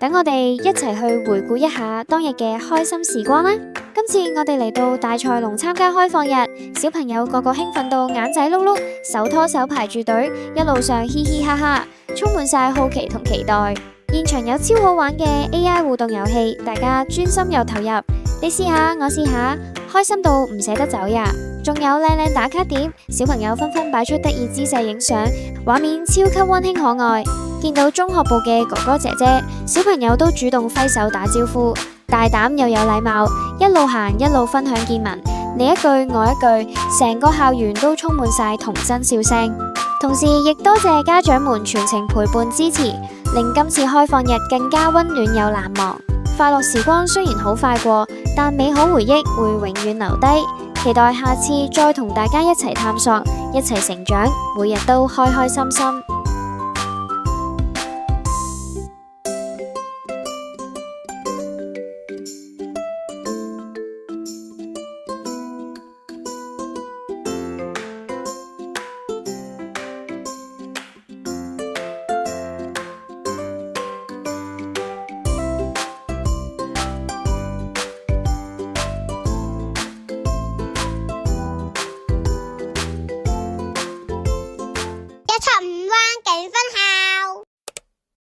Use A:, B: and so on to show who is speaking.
A: 等我哋一齊去回顧一下當日嘅開心時光啦。今次我哋嚟到大賽龍參加開放日，小朋友個個興奮到眼仔碌碌，手拖手排住隊，一路上嘻嘻哈哈，充滿晒好奇同期待。現場有超好玩嘅 AI 互動遊戲，大家專心又投入，你試下我試下，開心到唔捨得走呀！仲有靚靚打卡點，小朋友紛紛擺出得意姿勢影相，畫面超級溫馨可愛。見到中學部嘅哥哥姐姐，小朋友都主動揮手打招呼，大膽又有禮貌，一路行一路分享見聞，你一句我一句，成個校園都充滿晒童真笑聲。同時亦多謝家長們全程陪伴支持，令今次開放日更加溫暖又難忘。快樂時光雖然好快過，但美好回憶會永遠留低。期待下次再同大家一齊探索，一齊成長，每日都開開心心。